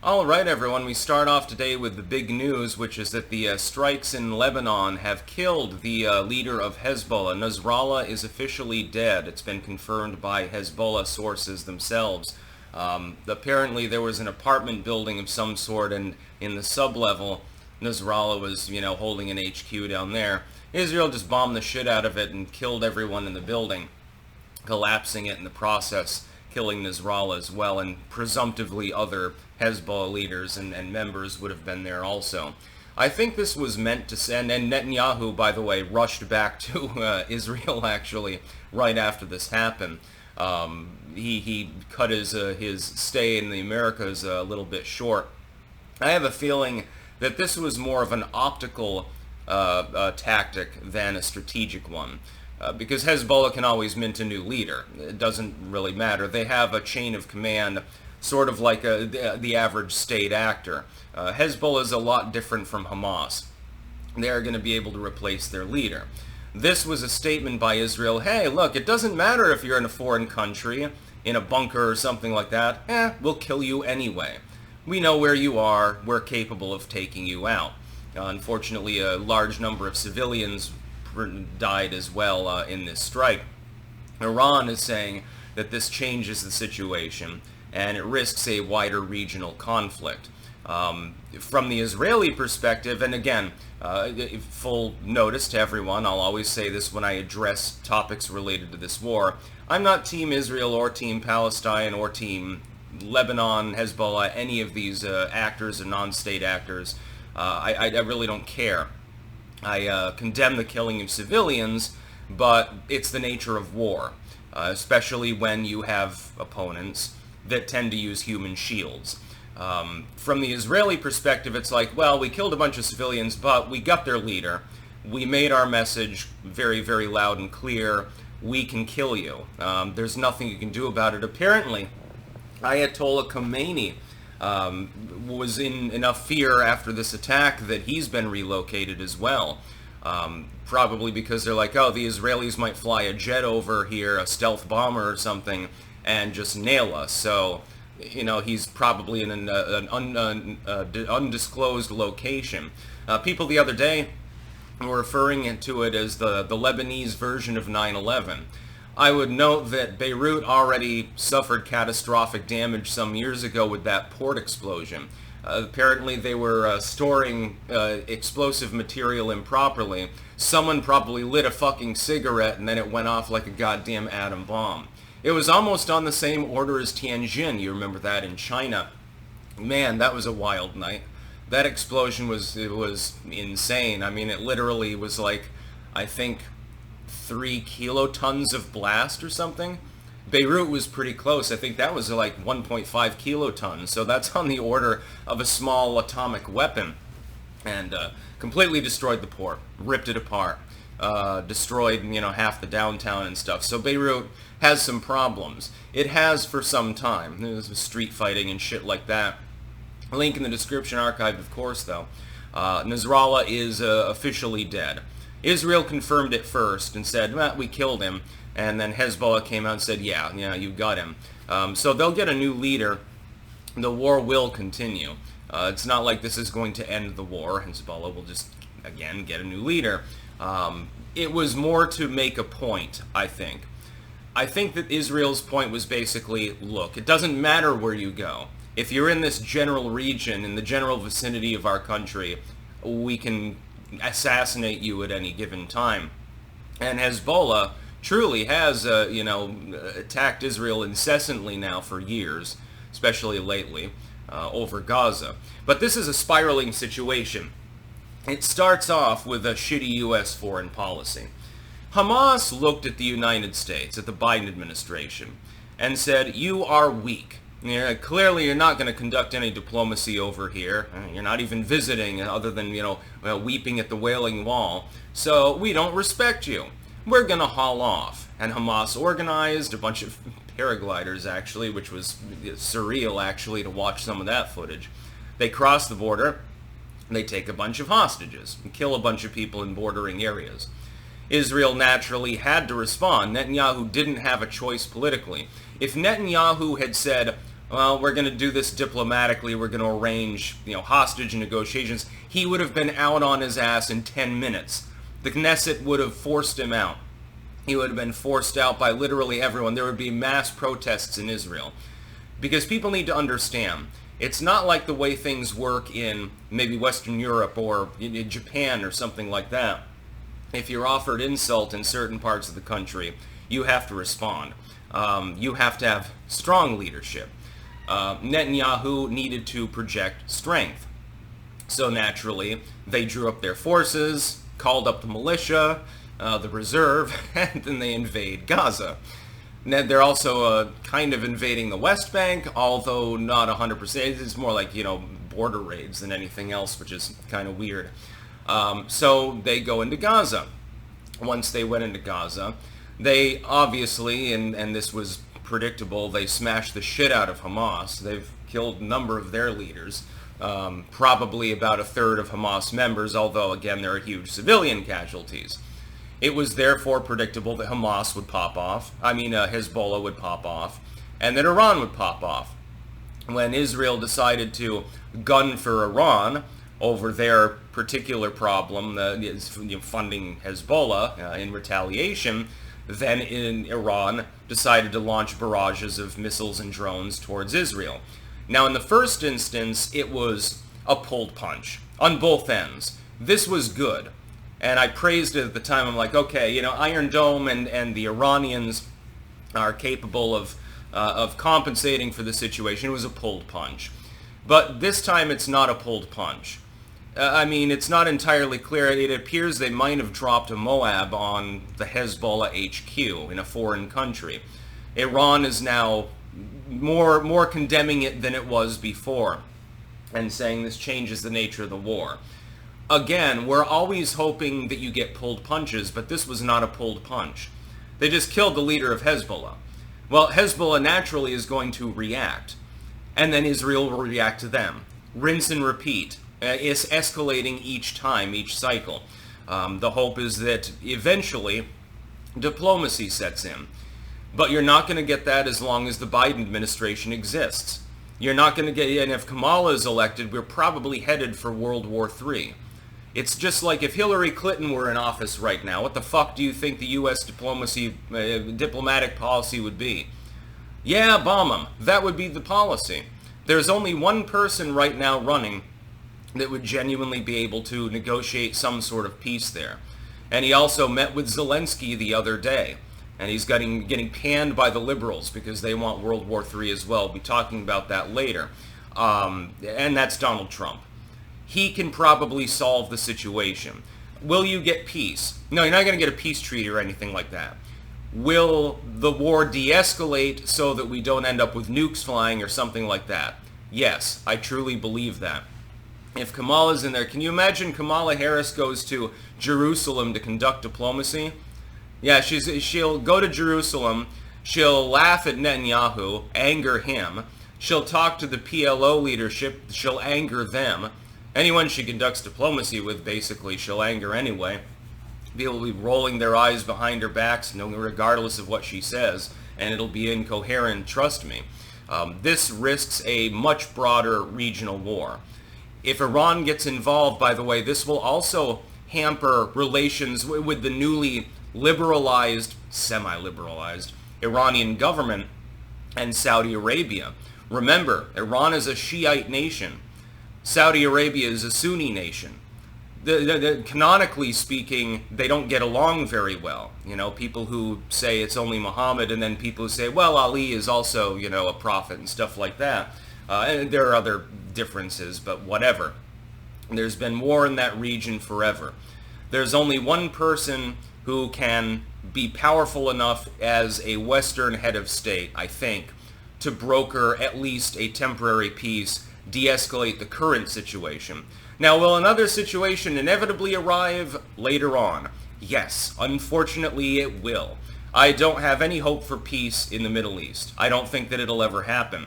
All right, everyone, we start off today with the big news, which is that the strikes in Lebanon have killed the leader of Hezbollah. Nasrallah is officially dead. It's been confirmed by Hezbollah sources themselves. Apparently, there was an apartment building of some sort, and in the sublevel, Nasrallah was, holding an HQ down there. Israel just bombed the shit out of it and killed everyone in the building, collapsing it in the process, killing Nasrallah as well, and presumptively other Hezbollah leaders and members would have been there also. I think this was meant to send, and Netanyahu, by the way, rushed back to Israel actually right after this happened. He cut his stay in the Americas a little bit short. I have a feeling that this was more of an optical tactic than a strategic one. Because Hezbollah can always mint a new leader. It doesn't really matter. They have a chain of command, sort of like the average state actor. Hezbollah is a lot different from Hamas. They're going to be able to replace their leader. This was a statement by Israel, hey, look, it doesn't matter if you're in a foreign country, in a bunker or something like that. We'll kill you anyway. We know where you are. We're capable of taking you out. Unfortunately, a large number of civilians died as well in this strike. Iran is saying that this changes the situation and it risks a wider regional conflict. From the Israeli perspective, and again, full notice to everyone, I'll always say this when I address topics related to this war, I'm not Team Israel or Team Palestine or Team Lebanon, Hezbollah, any of these actors or non-state actors. I really don't care. I condemn the killing of civilians, but it's the nature of war, especially when you have opponents that tend to use human shields. From the Israeli perspective, it's like, well, we killed a bunch of civilians, but we got their leader. We made our message very, very loud and clear. We can kill you. There's nothing you can do about it. Apparently, Ayatollah Khomeini was in enough fear after this attack that he's been relocated as well. Probably because they're like, oh, the Israelis might fly a jet over here, a stealth bomber or something, and just nail us. So, he's probably in an undisclosed location. People the other day were referring to it as the Lebanese version of 9/11. I would note that Beirut already suffered catastrophic damage some years ago with that port explosion. Apparently they were storing explosive material improperly. Someone probably lit a fucking cigarette and then it went off like a goddamn atom bomb. It was almost on the same order as Tianjin. You remember that in China. Man, that was a wild night. That explosion was insane. I mean, it literally was like, I think, 3 kilotons of blast or something. Beirut was pretty close. I think that was like 1.5 kilotons. So that's on the order of a small atomic weapon. And completely destroyed the port, ripped it apart, destroyed, half the downtown and stuff. So Beirut has some problems. It has for some time. There's street fighting and shit like that. Link in the description archive, of course, though. Nasrallah is officially dead. Israel confirmed it first and said, well, we killed him. And then Hezbollah came out and said, yeah, you got him. So they'll get a new leader. The war will continue. It's not like this is going to end the war. Hezbollah will just, again, get a new leader. It was more to make a point, I think. I think that Israel's point was basically, look, it doesn't matter where you go. If you're in this general region, in the general vicinity of our country, we can assassinate you at any given time. And Hezbollah truly has, attacked Israel incessantly now for years, especially lately, over Gaza. But this is a spiraling situation. It starts off with a shitty U.S. foreign policy. Hamas looked at the United States, at the Biden administration, and said, you are weak. Clearly, you're not going to conduct any diplomacy over here. You're not even visiting other than, weeping at the Wailing Wall. So we don't respect you. We're going to haul off. And Hamas organized a bunch of paragliders, actually, which was surreal, actually, to watch some of that footage. They cross the border. They take a bunch of hostages and kill a bunch of people in bordering areas. Israel naturally had to respond. Netanyahu didn't have a choice politically. If Netanyahu had said, well, we're going to do this diplomatically, we're going to arrange, hostage negotiations, he would have been out on his ass in 10 minutes. The Knesset would have forced him out. He would have been forced out by literally everyone. There would be mass protests in Israel. Because people need to understand, it's not like the way things work in maybe Western Europe or in Japan or something like that. If you're offered insult in certain parts of the country, you have to respond. You have to have strong leadership. Netanyahu needed to project strength. So naturally, they drew up their forces, called up the militia, the reserve, and then they invade Gaza. They're also kind of invading the West Bank, although not 100%. It's more like, border raids than anything else, which is kind of weird. So they go into Gaza. Once they went into Gaza, they obviously, and this was predictable, they smashed the shit out of Hamas. They've killed a number of their leaders, probably about a third of Hamas members, although again there are huge civilian casualties. It was therefore predictable that Hamas would pop off, Hezbollah would pop off, and that Iran would pop off. When Israel decided to gun for Iran over their particular problem, funding Hezbollah in retaliation, then in Iran decided to launch barrages of missiles and drones towards Israel. Now in the first instance, it was a pulled punch on both ends. This was good. And I praised it at the time. I'm like, okay, Iron Dome and the Iranians are capable of compensating for the situation. It was a pulled punch. But this time it's not a pulled punch. It's not entirely clear. It appears they might have dropped a Moab on the Hezbollah HQ in a foreign country. Iran is now more condemning it than it was before and saying this changes the nature of the war. Again, we're always hoping that you get pulled punches, but this was not a pulled punch. They just killed the leader of Hezbollah. Well, Hezbollah naturally is going to react, and then Israel will react to them. Rinse and repeat. It's escalating each time, each cycle. The hope is that eventually diplomacy sets in. But you're not going to get that as long as the Biden administration exists. You're not going to get, and if Kamala is elected, we're probably headed for World War III. It's just like if Hillary Clinton were in office right now, what the fuck do you think the U.S. diplomatic policy would be? Yeah, bomb them. That would be the policy. There's only one person right now running that would genuinely be able to negotiate some sort of peace there. And he also met with Zelensky the other day. And he's getting panned by the liberals because they want World War III as well. We'll be talking about that later. And that's Donald Trump. He can probably solve the situation. Will you get peace? No, you're not going to get a peace treaty or anything like that. Will the war de-escalate so that we don't end up with nukes flying or something like that? Yes, I truly believe that. If Kamala's in there, can you imagine Kamala Harris goes to Jerusalem to conduct diplomacy? Yeah, she'll go to Jerusalem, she'll laugh at Netanyahu, anger him, she'll talk to the PLO leadership, she'll anger them. Anyone she conducts diplomacy with, basically, she'll anger anyway. People will be rolling their eyes behind her backs, regardless of what she says, and it'll be incoherent, trust me. This risks a much broader regional war. If Iran gets involved, by the way, this will also hamper relations with the newly liberalized, semi-liberalized Iranian government and Saudi Arabia. Remember, Iran is a Shiite nation. Saudi Arabia is a Sunni nation. Canonically speaking, they don't get along very well. People who say it's only Muhammad, and then people who say, well, Ali is also, a prophet and stuff like that. And there are other differences, but whatever. There's been war in that region forever. There's only one person who can be powerful enough as a Western head of state, I think, to broker at least a temporary peace, de-escalate the current situation. Now, will another situation inevitably arrive later on? Yes, unfortunately it will. I don't have any hope for peace in the Middle East. I don't think that it'll ever happen.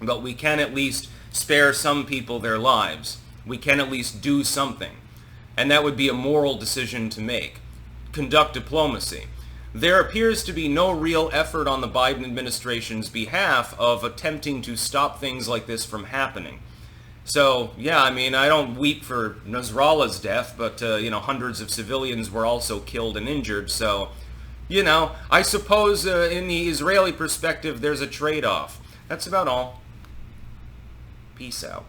But we can at least spare some people their lives. We can at least do something. And that would be a moral decision to make. Conduct diplomacy. there appears to be no real effort on the Biden administration's behalf of attempting to stop things like this from happening. So, yeah, I mean, I don't weep for Nasrallah's death, but, hundreds of civilians were also killed and injured, so, I suppose in the Israeli perspective, there's a trade-off. That's about all. Peace out.